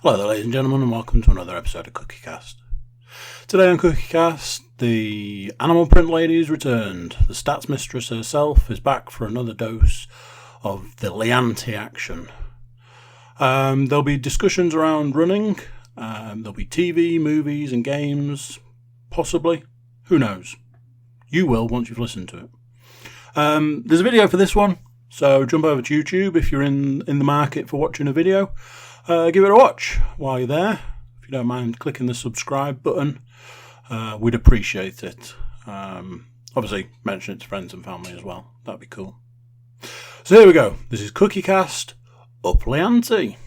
Hello there, ladies and gentlemen, and welcome to another episode of Cookiecast. Today on Cookiecast, the animal print lady has returned. The stats mistress herself is back for another dose of the Liante action. There'll be discussions around running, there'll be TV, movies and games, possibly. Who knows? You will once you've listened to it. There's a video for this one, so jump over to YouTube if you're in the market for watching a video. Give it a watch while you're there. If you don't mind clicking the subscribe button, we'd appreciate it. Obviously, mention it to friends and family as well. That'd be cool. So here we go. This is Cookiecast up Liante.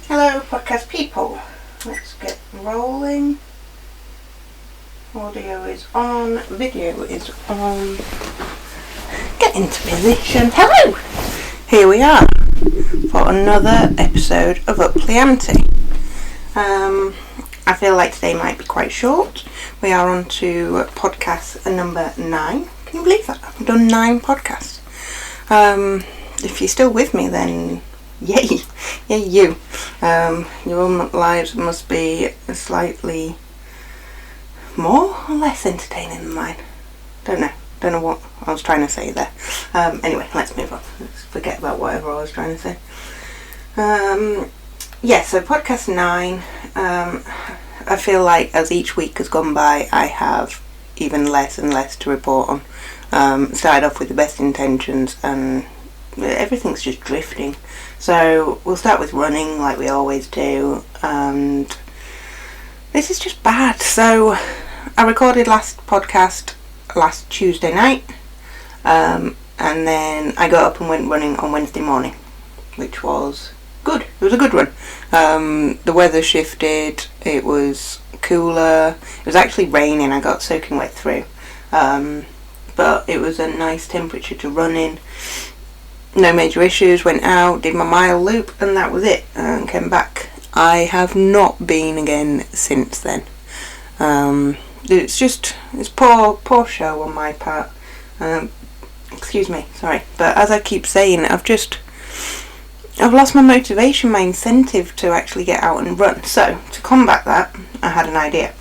Hello podcast people, let's get rolling. Audio is on, video is on. Get into position. Hello! Here we are for another episode of Up Liante. I feel like today might be quite short. We are on to podcast number 9. Can you believe that? I've done 9 podcasts. If you're still with me then yay you. Your lives must be slightly more or less entertaining than mine. Don't know what I was trying to say there. Anyway, let's move on. Let's forget about whatever I was trying to say. So podcast 9. I feel like as each week has gone by, I have even less and less to report on. Started off with the best intentions and everything's just drifting. So we'll start with running like we always do, and this is just bad. So I recorded last podcast last Tuesday night, and then I got up and went running on Wednesday morning, which was good. It was a good run. The weather shifted, it was cooler, it was actually raining, I got soaking wet through, but it was a nice temperature to run in. No major issues, went out, did my mile loop, and that was it, and came back. I have not been again since then. It's poor show on my part. Excuse me, sorry. But as I keep saying, I've lost my motivation, my incentive to actually get out and run. So, to combat that, I had an idea.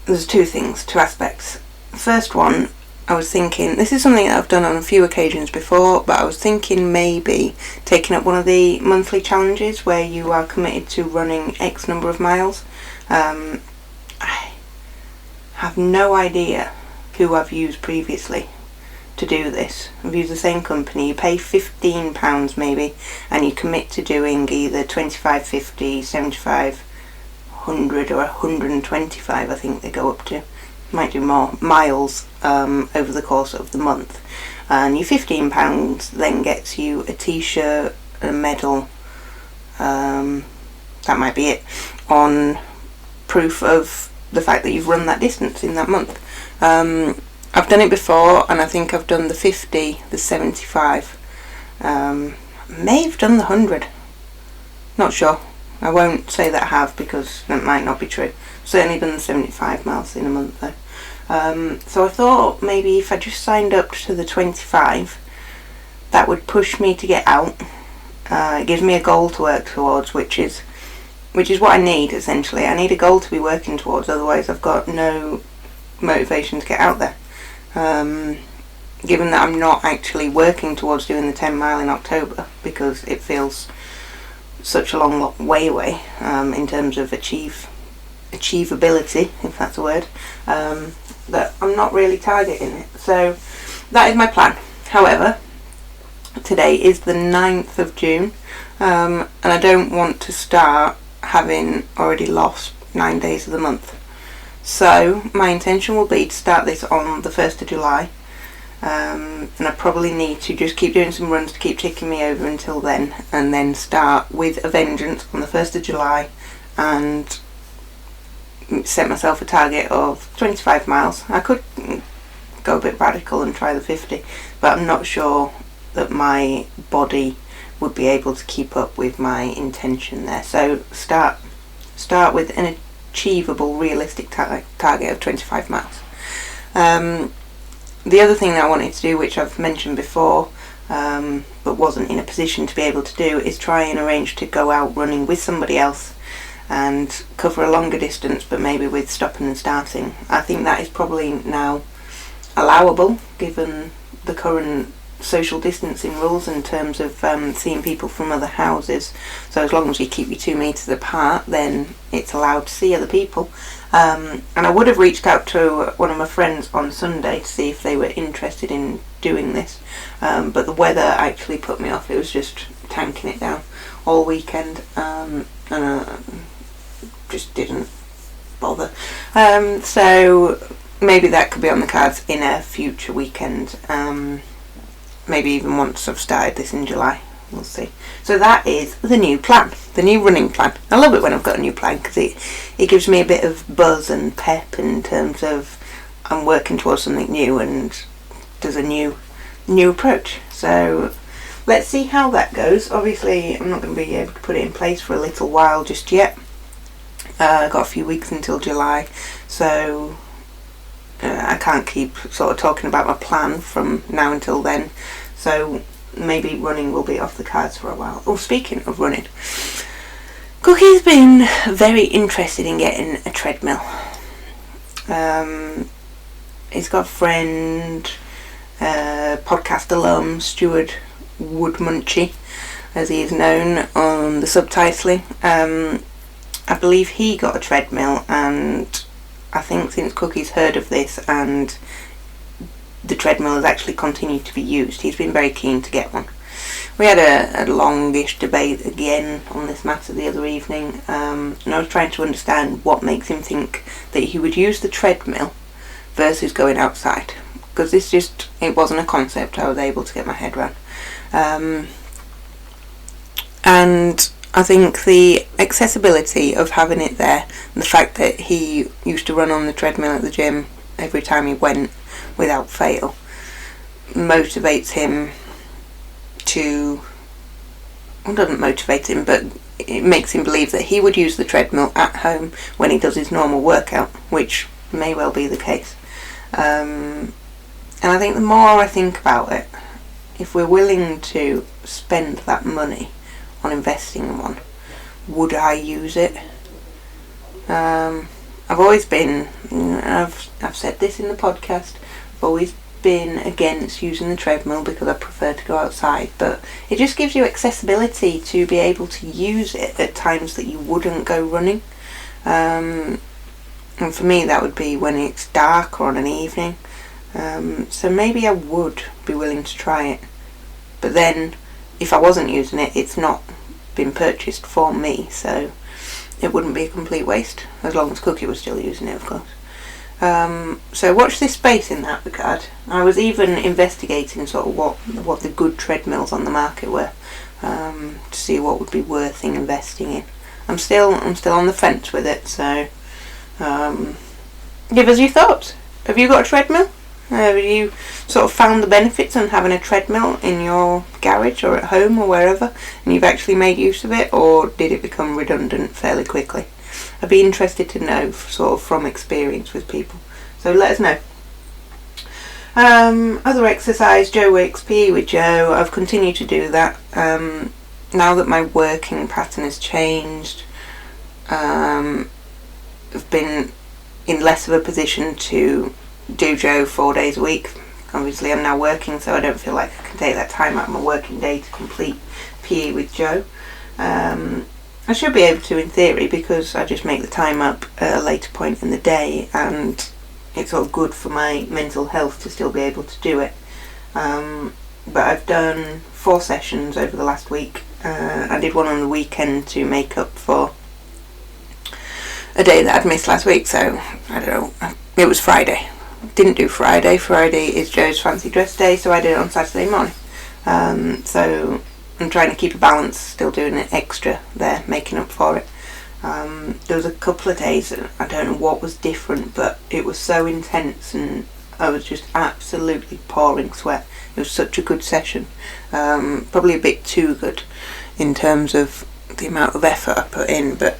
There's two aspects. The first one, I was thinking, this is something that I've done on a few occasions before, but I was thinking maybe taking up one of the monthly challenges where you are committed to running X number of miles. I have no idea who I've used previously to do this. I've used the same company. You pay £15 maybe, and you commit to doing either 25, 50, 75, 100 or 125 I think they go up to. Might do more miles over the course of the month, and your £15 then gets you a t-shirt, a medal, that might be it, on proof of the fact that you've run that distance in that month. I've done it before, and I think I've done the 50, the 75, may have done the 100, not sure. I won't say that I have because that might not be true. Certainly done the 75 miles in a month though. So I thought maybe if I just signed up to the 25, that would push me to get out. It gives me a goal to work towards, which is what I need essentially. I need a goal to be working towards, otherwise I've got no motivation to get out there. Given that I'm not actually working towards doing the 10 mile in October because it feels such a long way away in terms of achievability, if that's a word, that I'm not really targeting it. So that is my plan. However, today is the 9th of June, and I don't want to start having already lost 9 days of the month. So my intention will be to start this on the 1st of July, and I probably need to just keep doing some runs to keep ticking me over until then, and then start with a vengeance on the 1st of July and set myself a target of 25 miles. I could go a bit radical and try the 50, but I'm not sure that my body would be able to keep up with my intention there. So start with an achievable, realistic target of 25 miles. The other thing that I wanted to do, which I've mentioned before, but wasn't in a position to be able to do, is try and arrange to go out running with somebody else and cover a longer distance, but maybe with stopping and starting. I think that is probably now allowable given the current social distancing rules in terms of seeing people from other houses. So as long as you keep your 2 metres apart, then it's allowed to see other people. And I would have reached out to one of my friends on Sunday to see if they were interested in doing this, but the weather actually put me off. It was just tanking it down all weekend, and just didn't bother. So maybe that could be on the cards in a future weekend, maybe even once I've started this in July. We'll see. So that is the new plan, the new running plan. I love it when I've got a new plan because it gives me a bit of buzz and pep in terms of I'm working towards something new and there's a new approach. So let's see how that goes. Obviously I'm not going to be able to put it in place for a little while just yet. I've got a few weeks until July, so I can't keep sort of talking about my plan from now until then. So maybe running will be off the cards for a while. Oh, speaking of running, Cookie's been very interested in getting a treadmill. He's got a friend, podcast alum, Stuart Woodmunchy, as he is known on the subtitling. I believe he got a treadmill, and I think since Cookie's heard of this and the treadmill has actually continued to be used, he's been very keen to get one. We had a longish debate again on this matter the other evening, and I was trying to understand what makes him think that he would use the treadmill versus going outside, because it wasn't a concept I was able to get my head around. And I think the accessibility of having it there, and the fact that he used to run on the treadmill at the gym every time he went without fail, motivates him to, well, doesn't motivate him, but it makes him believe that he would use the treadmill at home when he does his normal workout, which may well be the case. And I think the more I think about it, if we're willing to spend that money on investing in one, would I use it? I've always been, I've said this in the podcast, I've always been against using the treadmill because I prefer to go outside, but it just gives you accessibility to be able to use it at times that you wouldn't go running. And for me that would be when it's dark or on an evening. So maybe I would be willing to try it, but then if I wasn't using it, it's not been purchased for me, so it wouldn't be a complete waste, as long as Cookie was still using it, of course. So watch this space in that regard. I was even investigating sort of what the good treadmills on the market were, to see what would be worth investing in. I'm still on the fence with it, so give us your thoughts. Have you got a treadmill? Have you sort of found the benefits on having a treadmill in your garage or at home or wherever, and you've actually made use of it, or did it become redundant fairly quickly? I'd be interested to know sort of from experience with people, so let us know. Other exercise, Joe Wicks, PE with Joe. I've continued to do that. Now that my working pattern has changed, I've been in less of a position to do Joe 4 days a week. Obviously I'm now working, so I don't feel like I can take that time out of my working day to complete PE with Joe. I should be able to in theory, because I just make the time up at a later point in the day, and it's all good for my mental health to still be able to do it. But I've done 4 sessions over the last week. I did one on the weekend to make up for a day that I'd missed last week, so I don't know, it was Friday. Didn't do Friday. Friday is Joe's fancy dress day, so I did it on Saturday morning. So I'm trying to keep a balance, still doing it extra there, making up for it. There was a couple of days that I don't know what was different, but it was so intense and I was just absolutely pouring sweat. It was such a good session. Probably a bit too good in terms of the amount of effort I put in, but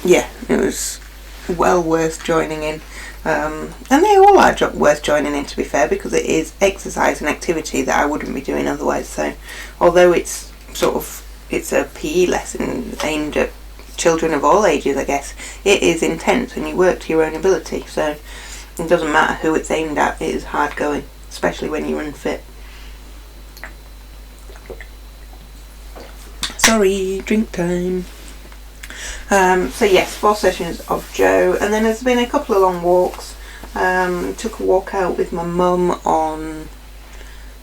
yeah, it was well worth joining in. And they all are worth joining in, to be fair, because it is exercise and activity that I wouldn't be doing otherwise. So although it's a PE lesson aimed at children of all ages, I guess, it is intense and you work to your own ability, so it doesn't matter who it's aimed at, it is hard going, especially when you're unfit. Sorry, drink time. So yes, 4 sessions of Joe, and then there's been a couple of long walks. Took a walk out with my mum on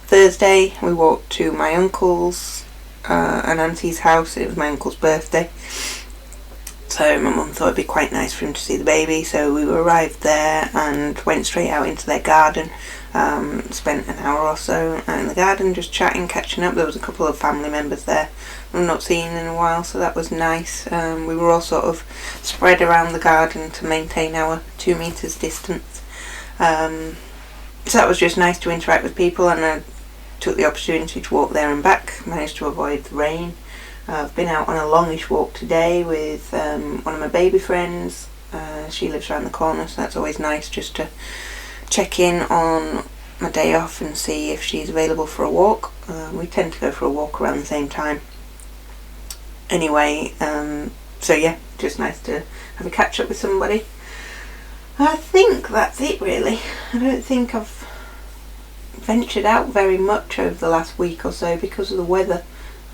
Thursday. We walked to my uncle's and auntie's house. It was my uncle's birthday, so my mum thought it'd be quite nice for him to see the baby, so we arrived there and went straight out into their garden. Spent an hour or so out in the garden just chatting, catching up. There was a couple of family members there I've not seen in a while, so that was nice. We were all sort of spread around the garden to maintain our 2 metres distance. So that was just nice to interact with people, and I took the opportunity to walk there and back. Managed to avoid the rain. I've been out on a longish walk today with one of my baby friends. She lives around the corner, so that's always nice just to check in on my day off and see if she's available for a walk. We tend to go for a walk around the same time anyway, so yeah, just nice to have a catch up with somebody. I think that's it really. I don't think I've ventured out very much over the last week or so because of the weather.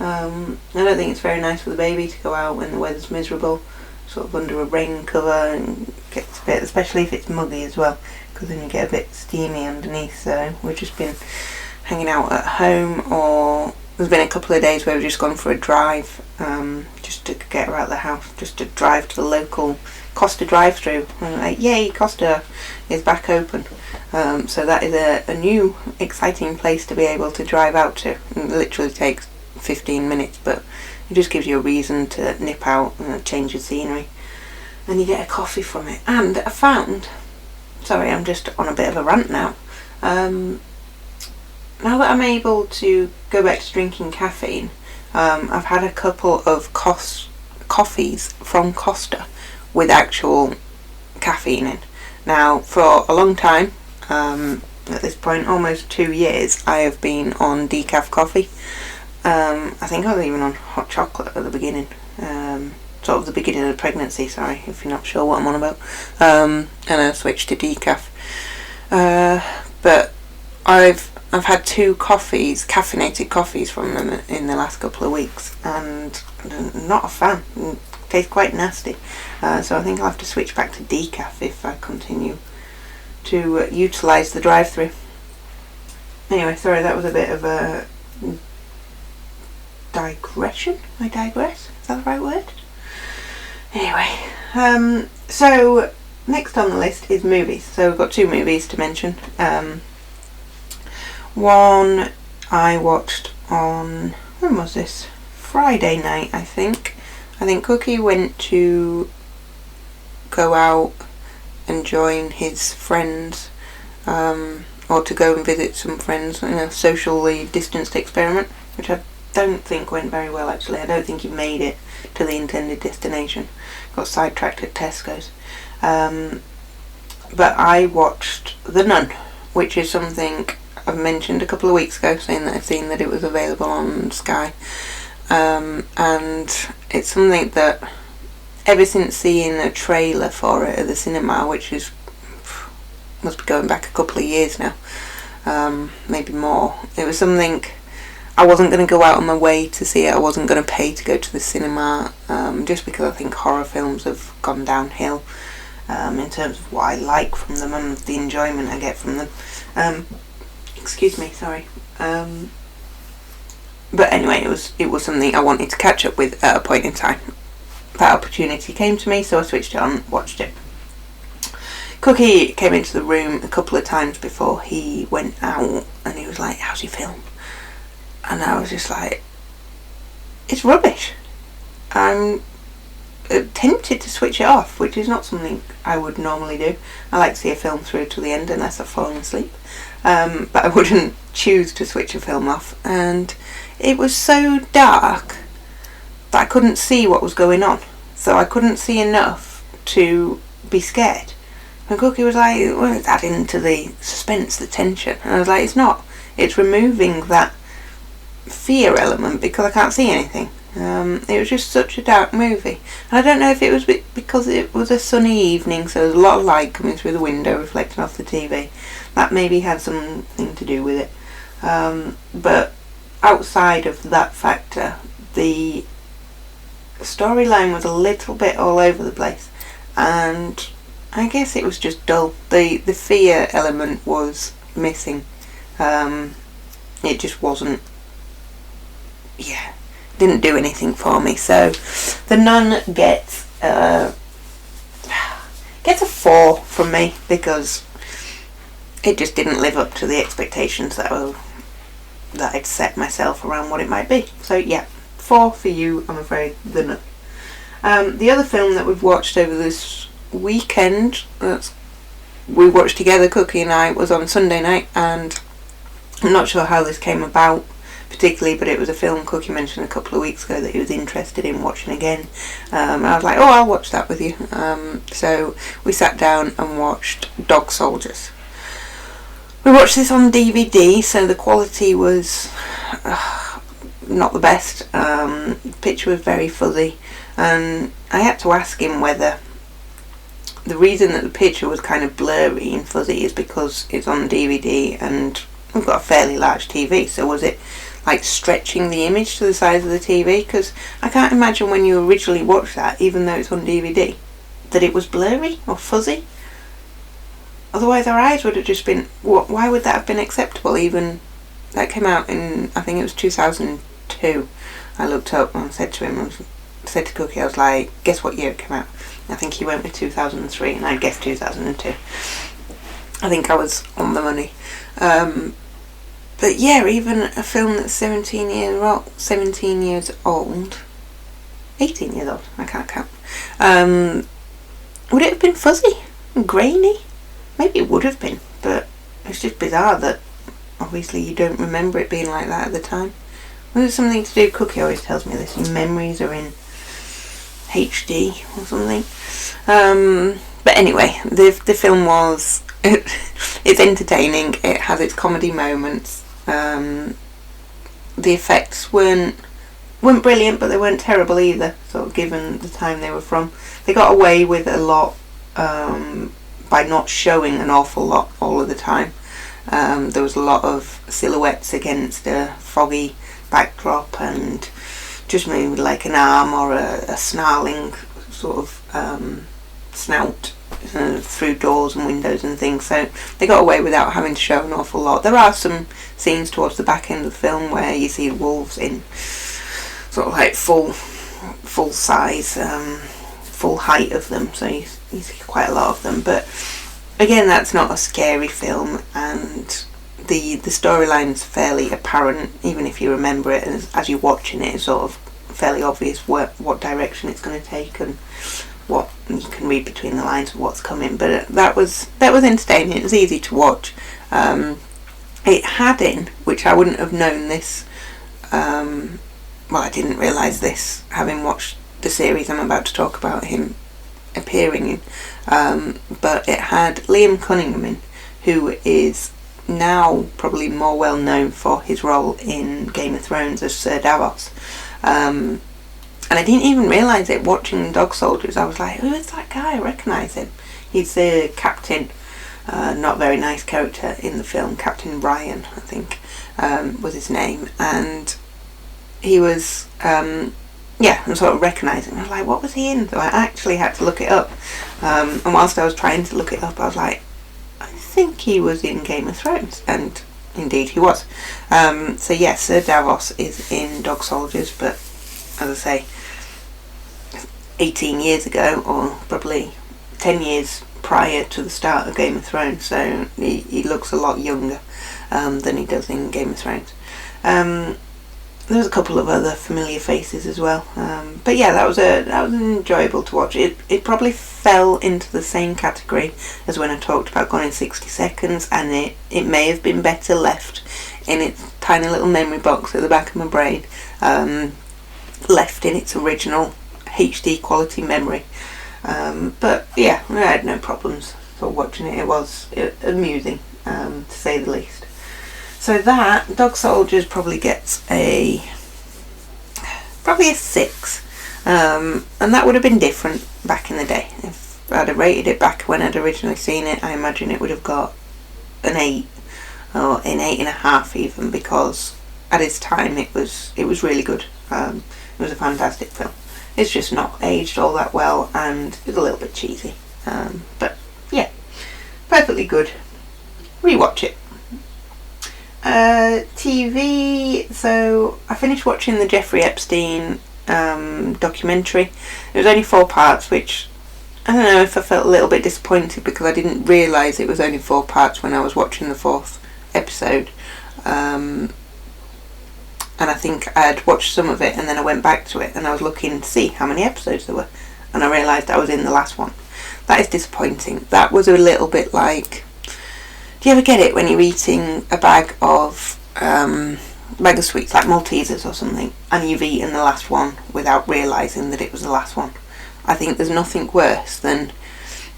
I don't think it's very nice for the baby to go out when the weather's miserable, sort of under a rain cover, and gets a bit, especially if it's muggy as well, because then you get a bit steamy underneath. So we've just been hanging out at home, or there's been a couple of days where we've just gone for a drive, just to get her out of the house, just to drive to the local Costa drive-through. Like, yay, Costa is back open. So that is a new exciting place to be able to drive out to. It literally takes 15 minutes, but it just gives you a reason to nip out and change the scenery, and you get a coffee from it. And I found, sorry, I'm just on a bit of a rant now, now that I'm able to go back to drinking caffeine, I've had a couple of coffees from Costa with actual caffeine in. Now, for a long time, at this point, almost 2 years, I have been on decaf coffee. I think I was even on hot chocolate at the beginning, sort of the beginning of the pregnancy, sorry, if you're not sure what I'm on about, and I switched to decaf. But I've had 2 coffees, caffeinated coffees from them in the last couple of weeks, and I'm not a fan. It tastes quite nasty, so I think I'll have to switch back to decaf if I continue to utilise the drive-through. Anyway, sorry, that was a bit of a digression. I digress? Is that the right word? Anyway, so next on the list is movies. So we've got 2 movies to mention. One I watched on, when was this? Friday night, I think. I think Cookie went to go out and join his friends, or to go and visit some friends in a socially distanced experiment, which I don't think went very well actually. I don't think he made it to the intended destination. Got sidetracked at Tesco's. But I watched The Nun, which is something I've mentioned a couple of weeks ago, saying that I've seen that it was available on Sky. And it's something that, ever since seeing a trailer for it at the cinema, which is must be going back a couple of years now, maybe more, it was something I wasn't going to go out on my way to see it. I wasn't going to pay to go to the cinema, just because I think horror films have gone downhill in terms of what I like from them and the enjoyment I get from them. Excuse me, sorry. But anyway, it was something I wanted to catch up with at a point in time. That opportunity came to me, so I switched it on, watched it. Cookie came into the room a couple of times before he went out, and he was like, "How's your film?" And I was just like, "It's rubbish." I'm tempted to switch it off, which is not something I would normally do. I like to see a film through to the end unless I've fallen asleep. But I wouldn't choose to switch a film off, and it was so dark that I couldn't see what was going on. So I couldn't see enough to be scared. And Cookie was like, well, it's adding to the suspense, the tension. And I was like, it's not. It's removing that fear element because I can't see anything. It was just such a dark movie. And I don't know if it was because it was a sunny evening, so there was a lot of light coming through the window reflecting off the TV. That maybe had something to do with it. But outside of that factor, the storyline was a little bit all over the place, and I guess it was just dull. The fear element was missing. It just wasn't, didn't do anything for me. So The Nun gets a 4 from me because it just didn't live up to the expectations that I'd set myself around what it might be. So yeah, 4 for you, I'm afraid. The Nun. The other film that we've watched over this weekend, we watched together, Cookie and I, was on Sunday night, and I'm not sure how this came about particularly, but it was a film Cookie mentioned a couple of weeks ago that he was interested in watching again. I was like, oh, I'll watch that with you. So we sat down and watched Dog Soldiers. We watched this on DVD, so the quality was not the best. The picture was very fuzzy, and I had to ask him whether the reason that the picture was kind of blurry and fuzzy is because it's on DVD and we've got a fairly large TV, so was it like stretching the image to the size of the TV? Because I can't imagine when you originally watched that, even though it's on DVD, that it was blurry or fuzzy. Otherwise our eyes would have just been, why would that have been acceptable? Even that came out in, I think it was 2002. I looked up and said to Cookie, I was like, guess what year it came out? I think he went with 2003 and I guessed 2002. I think I was on the money. But yeah, even a film that's 18 years old, I can't count. Would it have been fuzzy and grainy? Maybe it would have been, but it's just bizarre that obviously you don't remember it being like that at the time. Was it something to do, Cookie always tells me this, your memories are in HD or something. But anyway, the film was, it's entertaining, it has its comedy moments. The effects weren't brilliant, but they weren't terrible either, sort of given the time they were from. They got away with a lot by not showing an awful lot all of the time. There was a lot of silhouettes against a foggy backdrop and just maybe like an arm or a snarling sort of snout through doors and windows and things, so they got away without having to show an awful lot. There are some scenes towards the back end of the film where you see wolves in sort of like full size, full height of them, so you see quite a lot of them, but again, that's not a scary film, and the storyline's fairly apparent, even if you remember it, as you're watching it, it's sort of fairly obvious what direction it's going to take and what you can read between the lines of what's coming. But that was entertaining. It was easy to watch. It had in, which I wouldn't have known this, I didn't realise this having watched the series I'm about to talk about him appearing in, but it had Liam Cunningham in, who is now probably more well known for his role in Game of Thrones as Sir Davos. And I didn't even realise it watching Dog Soldiers. I was like, who is that guy? I recognise him. He's the captain, not very nice character in the film. Captain Ryan, I think, was his name. And he was, I'm sort of recognising him. I was like, what was he in? So I actually had to look it up. And whilst I was trying to look it up, I was like, I think he was in Game of Thrones. And indeed he was. So yes, Sir Davos is in Dog Soldiers, but as I say, 18 years ago, or probably 10 years prior to the start of Game of Thrones, so he looks a lot younger than he does in Game of Thrones. There's a couple of other familiar faces as well, but yeah, that was enjoyable to watch. It probably fell into the same category as when I talked about Gone in 60 Seconds, and it may have been better left in its tiny little memory box at the back of my brain, left in its original HD quality memory. But yeah, I had no problems sort of watching it. It was amusing, to say the least. So that Dog Soldiers probably gets probably a 6, and that would have been different back in the day. If I'd have rated it back when I'd originally seen it, I imagine it would have got an 8 or an 8.5 even, because at its time it was really good. It was a fantastic film. It's just not aged all that well, and it's a little bit cheesy, but yeah, perfectly good. Rewatch it. TV, so I finished watching the Jeffrey Epstein documentary. It was only 4 parts, which I don't know if I felt a little bit disappointed, because I didn't realise it was only 4 parts when I was watching the 4th episode. And I think I had watched some of it, and then I went back to it and I was looking to see how many episodes there were, and I realised I was in the last one. That is disappointing. That was a little bit like, do you ever get it when you're eating a bag of sweets, like Maltesers or something, and you've eaten the last one without realising that it was the last one? I think there's nothing worse than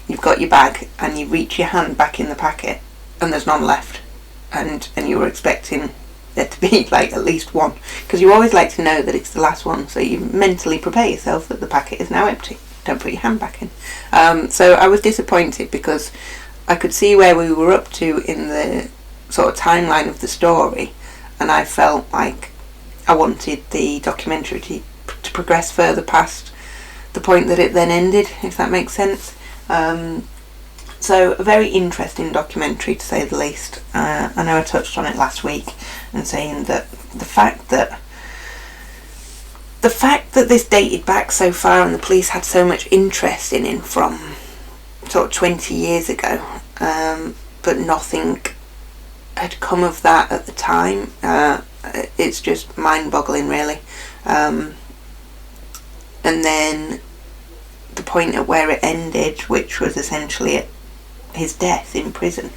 you've got your bag and you reach your hand back in the packet and there's none left, and you were expecting there to be like at least one, because you always like to know that it's the last one, so you mentally prepare yourself that the packet is now empty. Don't put your hand back in. So I was disappointed, because I could see where we were up to in the sort of timeline of the story, and I felt like I wanted the documentary to progress further past the point that it then ended, if that makes sense. So a very interesting documentary, to say the least. I know I touched on it last week, and saying that the fact that this dated back so far and the police had so much interest in him from sort of 20 years ago, but nothing had come of that at the time, it's just mind-boggling, really. And then the point at where it ended, which was essentially at his death in prison.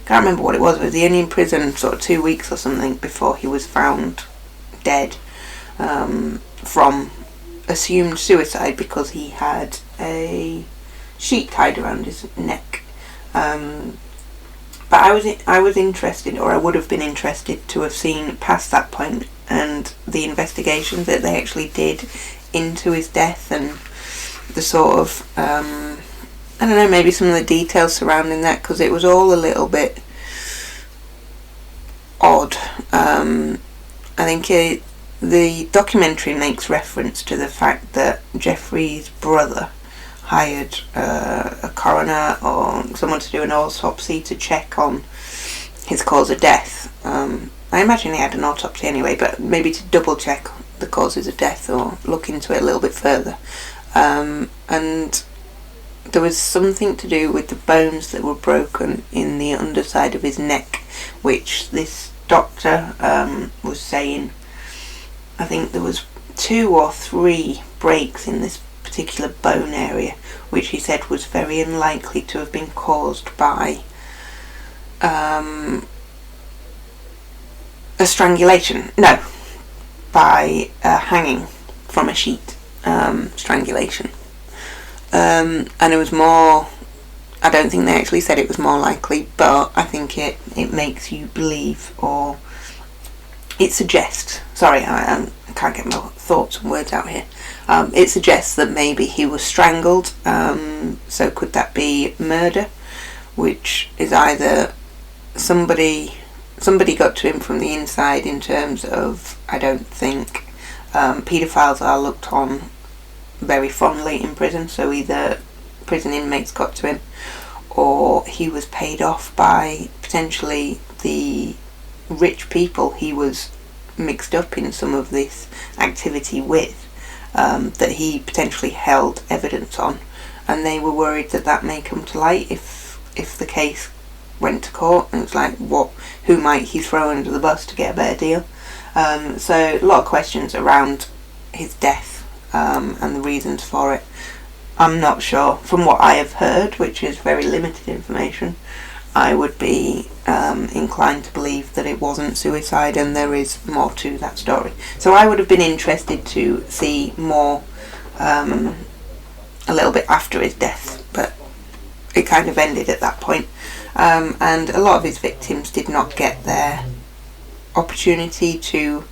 Can't remember what it was. Was he only in prison sort of 2 weeks or something before he was found dead, from assumed suicide, because he had a sheet tied around his neck. But I was interested, or I would have been interested to have seen past that point and the investigation that they actually did into his death, and the sort of I don't know, maybe some of the details surrounding that, because it was all a little bit odd. I think the documentary makes reference to the fact that Jeffrey's brother hired a coroner or someone to do an autopsy to check on his cause of death. I imagine he had an autopsy anyway, but maybe to double check the causes of death or look into it a little bit further. And there was something to do with the bones that were broken in the underside of his neck, which this doctor was saying, I think there was 2 or 3 breaks in this particular bone area, which he said was very unlikely to have been caused by a strangulation. No, by hanging from a sheet, strangulation. And it was more, I don't think they actually said it was more likely, but I think it makes you believe, or it suggests, sorry, I can't get my thoughts and words out here. It suggests that maybe he was strangled, so could that be murder, which is either somebody got to him from the inside, in terms of, I don't think paedophiles are looked on very fondly in prison, so either prison inmates got to him, or he was paid off by potentially the rich people he was mixed up in some of this activity with, that he potentially held evidence on, and they were worried that that may come to light if the case went to court, and it's like, who might he throw under the bus to get a better deal? So a lot of questions around his death, and the reasons for it. I'm not sure, from what I have heard, which is very limited information. I would be inclined to believe that it wasn't suicide and there is more to that story. So I would have been interested to see more a little bit after his death, but it kind of ended at that point. And a lot of his victims did not get their opportunity to...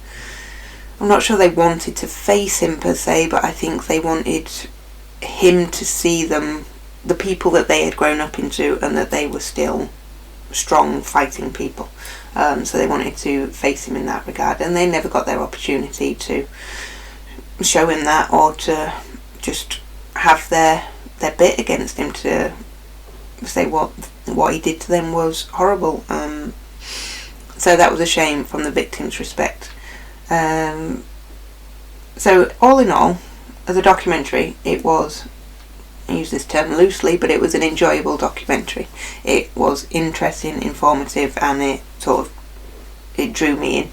I'm not sure they wanted to face him per se, but I think they wanted him to see them, the people that they had grown up into, and that they were still strong fighting people. So they wanted to face him in that regard, and they never got their opportunity to show him that, or to just have their bit against him, to say what he did to them was horrible. So that was a shame from the victim's respect. So all in all, as a documentary, it was, I use this term loosely, but it was an enjoyable documentary. It was interesting, informative, and it drew me in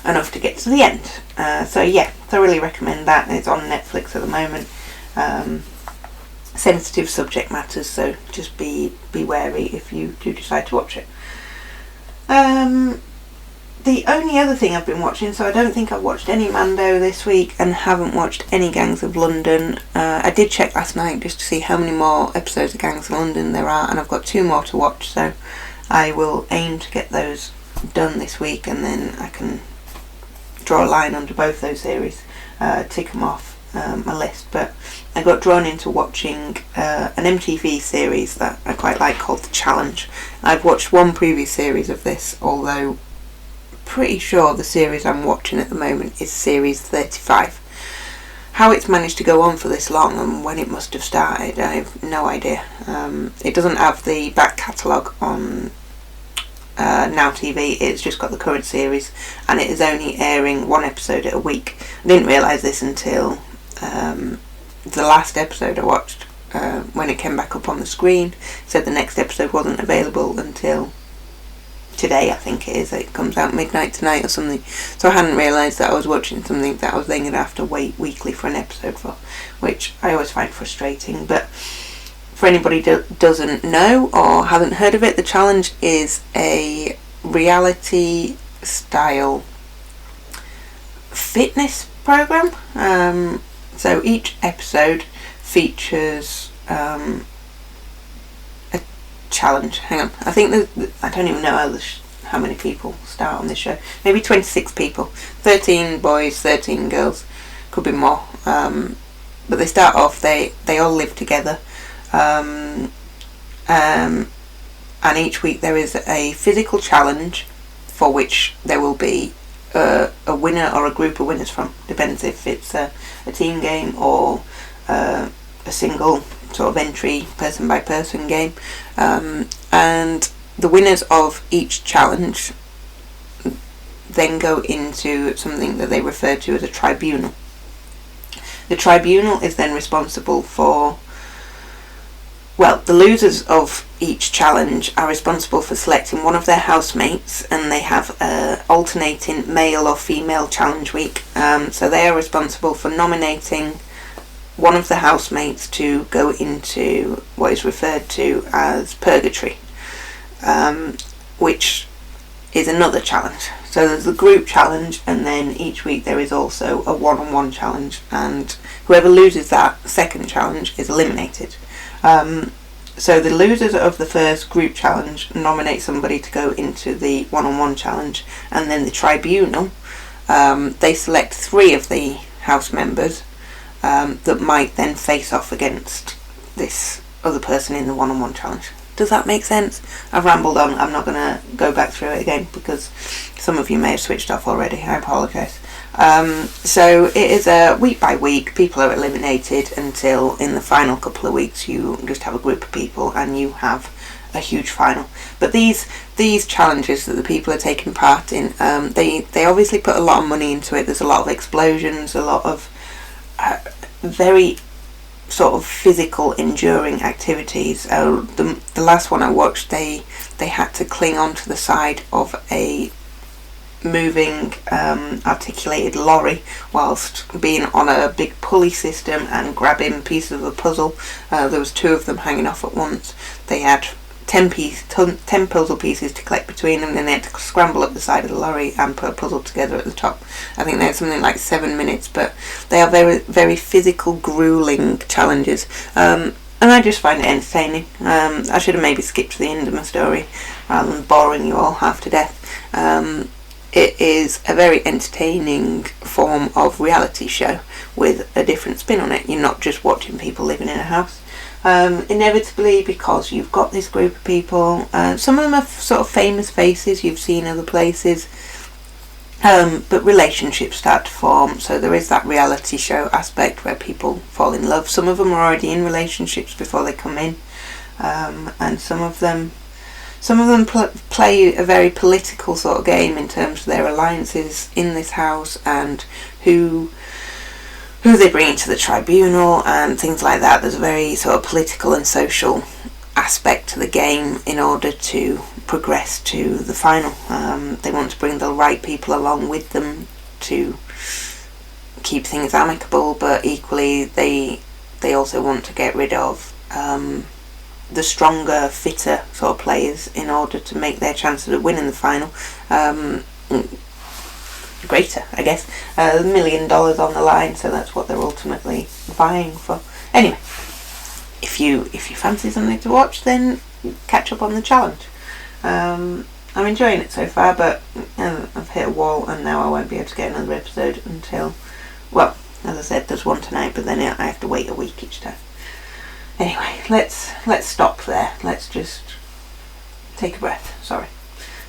enough to get to the end. So yeah, thoroughly recommend that. It's on Netflix at the moment. Sensitive subject matters, so just be wary if you do decide to watch it. The only other thing I've been watching, so I don't think I've watched any Mando this week and haven't watched any Gangs of London. I did check last night just to see how many more episodes of Gangs of London there are, and I've got 2 more to watch, so I will aim to get those done this week, and then I can draw a line under both those series, tick them off my list. But I got drawn into watching an MTV series that I quite like called The Challenge. I've watched one previous series of this, although pretty sure the series I'm watching at the moment is series 35. How it's managed to go on for this long and when it must have started, I have no idea. It doesn't have the back catalogue on Now TV, it's just got the current series, and it is only airing 1 episode a week. I didn't realise this until the last episode I watched, when it came back up on the screen. Said the next episode wasn't available until today, I think it is. It comes out midnight tonight or something. So I hadn't realised that I was watching something that I was then going to have to wait weekly for an episode for, which I always find frustrating. But for anybody that doesn't know or haven't heard of it, The Challenge is a reality style fitness program. So each episode features a challenge. Hang on, I think I don't even know how many people start on this show. Maybe 26 people, 13 boys, 13 girls, could be more. But they start off. They all live together, and each week there is a physical challenge for which there will be a winner or a group of winners from. Depends if it's a team game or a single sort of entry person by person game, and the winners of each challenge then go into something that they refer to as a tribunal. The tribunal is then responsible for, well, the losers of each challenge are responsible for selecting one of their housemates, and they have alternating male or female challenge week. So they are responsible for nominating one of the housemates to go into what is referred to as purgatory, which is another challenge. So there's the group challenge, and then each week there is also a one-on-one challenge, and whoever loses that second challenge is eliminated. So the losers of the first group challenge nominate somebody to go into the one-on-one challenge, and then the tribunal, they select 3 of the house members that might then face off against this other person in the one-on-one challenge. Does that make sense? I've rambled on. I'm not going to go back through it again because some of you may have switched off already. I apologise. So it is a week by week. People are eliminated until in the final couple of weeks you just have a group of people and you have a huge final. But these challenges that the people are taking part in, they obviously put a lot of money into it. There's a lot of explosions, a lot of very sort of physical, enduring activities. The last one I watched, they had to cling onto the side of a moving articulated lorry whilst being on a big pulley system and grabbing pieces of a puzzle. There was 2 of them hanging off at once. They had 10 puzzle pieces to collect between them, then they had to scramble up the side of the lorry and put a puzzle together at the top. I think they had something like 7 minutes, but they are very, very physical, grueling challenges. And I just find it entertaining. I should have maybe skipped to the end of my story rather than boring you all half to death. It is a very entertaining form of reality show with a different spin on it. You're not just watching people living in a house. Inevitably, because you've got this group of people, some of them are sort of famous faces you've seen other places, but relationships start to form, so there is that reality show aspect where people fall in love. Some of them are already in relationships before they come in, and some of them play a very political sort of game in terms of their alliances in this house and who they bring into the tribunal and things like that. There's a very sort of political and social aspect to the game in order to progress to the final. They want to bring the right people along with them to keep things amicable, but equally they also want to get rid of the stronger, fitter sort of players in order to make their chances of winning the final greater, I guess. $1 million on the line, so that's what they're ultimately vying for. Anyway, if you fancy something to watch, then catch up on the challenge. I'm enjoying it so far, but I've hit a wall and now I won't be able to get another episode until, well, as I said, there's one tonight, but then I have to wait a week each time. Anyway, let's stop there. Let's just take a breath. Sorry.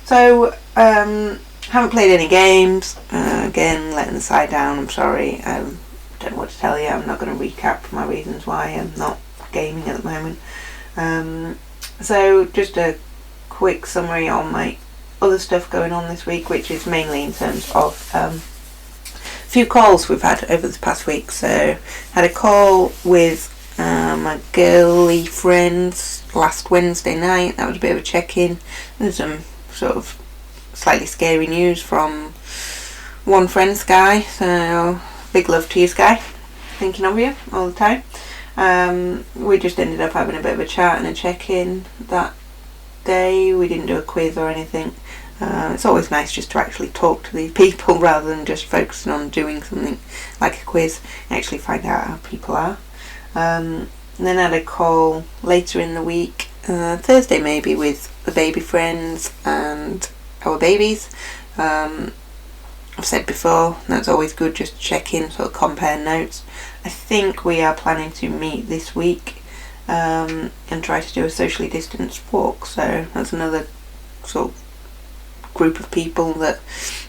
So, haven't played any games. Again, letting the side down. I'm sorry. Don't know what to tell you. I'm not going to recap my reasons why I'm not gaming at the moment. So, just a quick summary on my other stuff going on this week, which is mainly in terms of a few calls we've had over the past week. So, had a call with my girly friends last Wednesday night. That was a bit of a check-in. There's some sort of slightly scary news from one friend, Sky, so big love to you, Sky, thinking of you all the time. We just ended up having a bit of a chat and a check-in that day. We didn't do a quiz or anything. It's always nice just to actually talk to these people rather than just focusing on doing something like a quiz, and actually find out how people are. And then I had a call later in the week, Thursday maybe, with the baby friends and our babies. I've said before, that's always good just to check in, sort of compare notes. I think we are planning to meet this week and try to do a socially distanced walk, so that's another sort of group of people that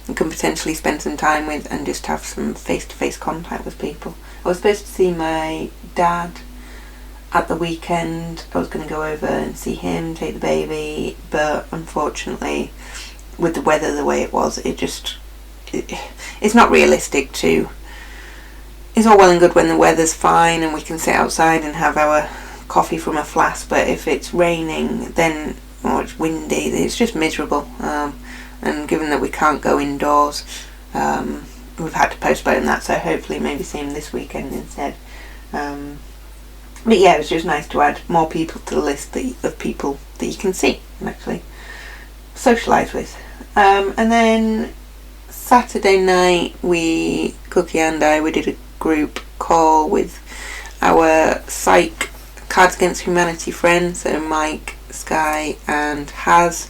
you can potentially spend some time with and just have some face-to-face contact with people. I was supposed to see my dad at the weekend. I was going to go over and see him, take the baby, but unfortunately with the weather the way it was, it's not realistic to. It's all well and good when the weather's fine and we can sit outside and have our coffee from a flask, but if it's raining then, or it's windy, it's just miserable. And given that we can't go indoors, we've had to postpone that, so hopefully maybe see him this weekend instead. But yeah, it was just nice to add more people to the list of people that you can see and actually socialise with. And then Saturday night, Cookie and I, we did a group call with our Psych Cards Against Humanity friends, so Mike, Sky and Haz,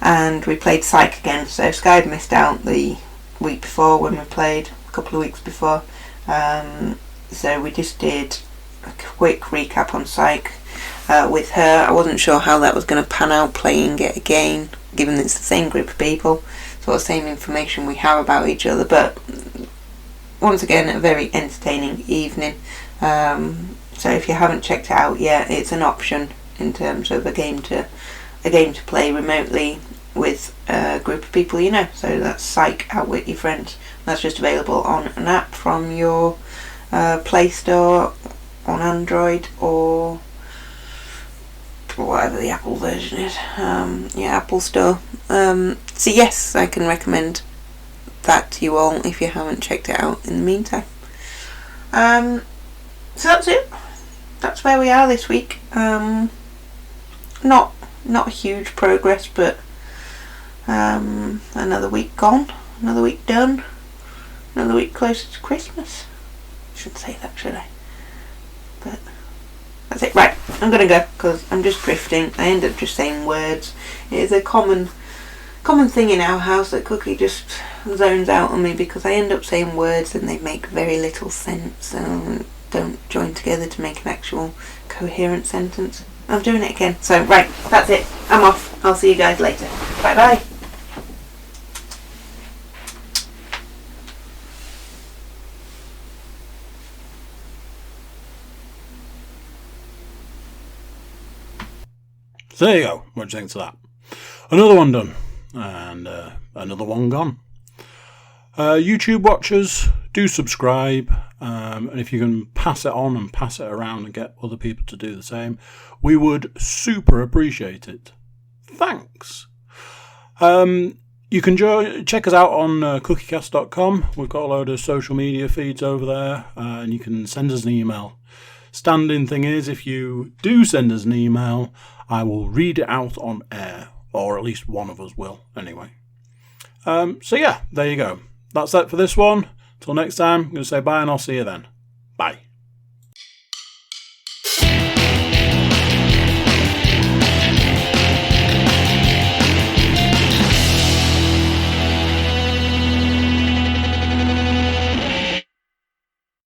and we played Psych again. So Sky had missed out the week before when we played, a couple of weeks before, so we just did a quick recap on Psych with her. I wasn't sure how that was going to pan out playing it again, given it's the same group of people, sort of same information we have about each other, but once again a very entertaining evening. So if you haven't checked it out yet, it's an option in terms of a game to play remotely with a group of people you know. So that's Psych Out With Your Friends. That's just available on an app from your Play Store on Android or whatever the Apple version is, Apple Store. So yes, I can recommend that to you all if you haven't checked it out in the meantime. So that's it. That's where we are this week. Not not huge progress, but another week gone, another week done, another week closer to Christmas. I shouldn't say that, should I? But that's it. Right, I'm gonna go because I'm just drifting. I end up just saying words. It is a common thing in our house that Cookie just zones out on me because I end up saying words and they make very little sense and don't join together to make an actual coherent sentence. I'm doing it again. So, right, that's it. I'm off. I'll see you guys later. Bye bye. So there you go. What do you think to that? Another one done. And another one gone. YouTube watchers, do subscribe. And if you can pass it on and pass it around and get other people to do the same, we would super appreciate it. Thanks. You can check us out on Cookiecast.com. We've got a load of social media feeds over there, and you can send us an email. Standing thing is, if you do send us an email, I will read it out on air, or at least one of us will, anyway. So yeah, there you go. That's it for this one. Till next time, I'm going to say bye and I'll see you then.